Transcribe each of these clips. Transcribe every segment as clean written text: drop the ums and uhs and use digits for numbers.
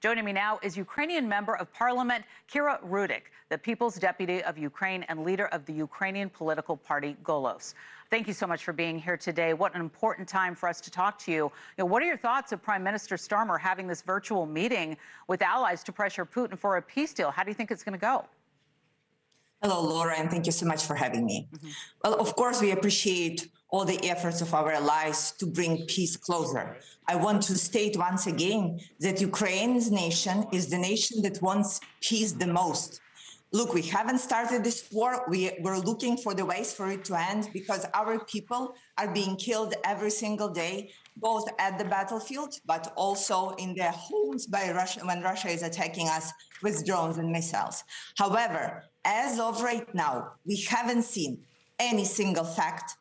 Joining me now is Ukrainian Member of Parliament Kira Rudik, the People's Deputy of Ukraine and leader of the Ukrainian political party Golos. Thank you so much for being here today. What an important time for us to talk to you. What are your thoughts of Prime Minister Starmer having this virtual meeting with allies to pressure Putin for a peace deal? How do you think it's going to go? Hello, Laura, and thank you so much for having me. Well, of course, we appreciate all the efforts of our allies to bring peace closer. I want to state once again that Ukraine's nation is the nation that wants peace the most. Look, we haven't started this war. We're looking for the ways for it to end because our people are being killed every single day, both at the battlefield, but also in their homes by Russia when Russia is attacking us with drones and missiles. However, as of right now, we haven't seen any single fact,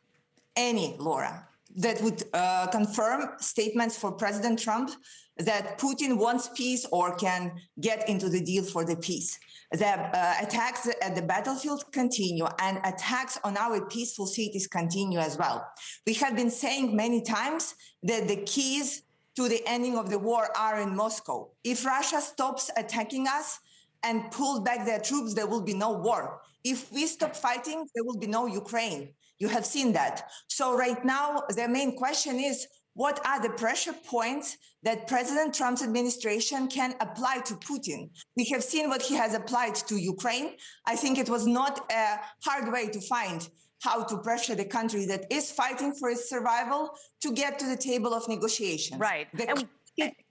Laura, that would confirm statements for President Trump that Putin wants peace or can get into the deal for the peace. The attacks at the battlefield continue, and attacks on our peaceful cities continue as well. We have been saying many times that the keys to the ending of the war are in Moscow. If Russia stops attacking us and pulls back their troops, there will be no war. If we stop fighting, there will be no Ukraine. You have seen that. So right now, the main question is, what are the pressure points that President Trump's administration can apply to Putin? We have seen what he has applied to Ukraine. I think it was not a hard way to find how to pressure the country that is fighting for its survival to get to the table of negotiations. Right. The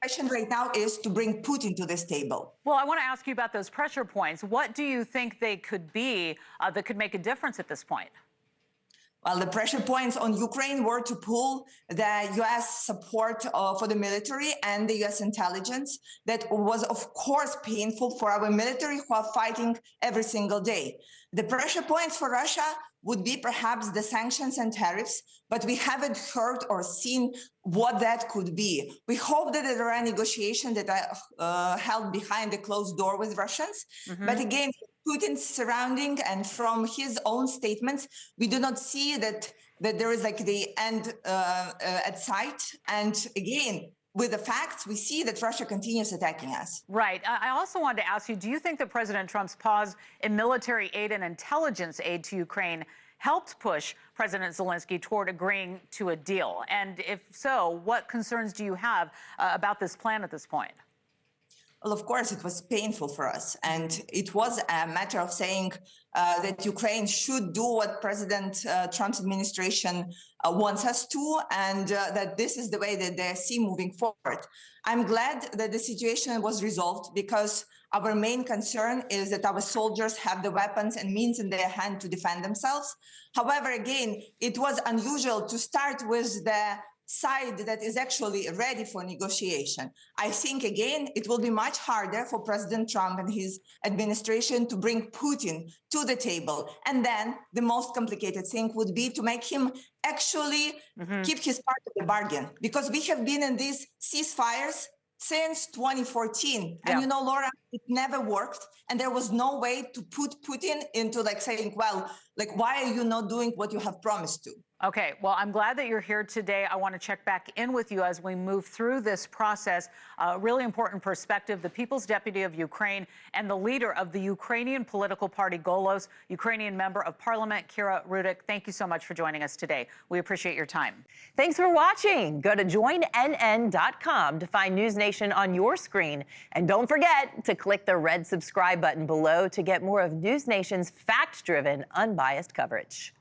question right now is to bring Putin to this table. Well, I want to ask you about those pressure points. What do you think they could be that could make a difference at this point? Well, the pressure points on Ukraine were to pull the U.S. support for the military and the U.S. intelligence. That was, of course, painful for our military who are fighting every single day. The pressure points for Russia would be perhaps the sanctions and tariffs, but we haven't heard or seen what that could be. We hope that there are negotiations that are held behind the closed door with Russians. But again, Putin's surrounding and from his own statements, we do not see that there is like the end at sight. And again, with the facts, we see that Russia continues attacking us. Right. I also wanted to ask you, do you think that President Trump's pause in military aid and intelligence aid to Ukraine helped push President Zelensky toward agreeing to a deal? And if so, what concerns do you have about this plan at this point? Well, of course, it was painful for us. And it was a matter of saying that Ukraine should do what President Trump's administration wants us to, and that this is the way that they see moving forward. I'm glad that the situation was resolved because our main concern is that our soldiers have the weapons and means in their hand to defend themselves. However, again, it was unusual to start with the side that is actually ready for negotiation. I think, again, it will be much harder for President Trump and his administration to bring Putin to the table. And then the most complicated thing would be to make him actually keep his part of the bargain, because we have been in these ceasefires since 2014. And you know, Laura, it never worked. And there was no way to put Putin into like saying, well, like, why are you not doing what you have promised to? Okay, well, I'm glad that you're here today. I want to check back in with you as we move through this process. Really important perspective, the People's Deputy of Ukraine and the leader of the Ukrainian political party Golos, Ukrainian Member of Parliament Kira Rudik. Thank you so much for joining us today. We appreciate your time. Thanks for watching. Go to joinnn.com to find NewsNation on your screen. And don't forget to click the red subscribe button below to get more of NewsNation's fact-driven, unbiased coverage.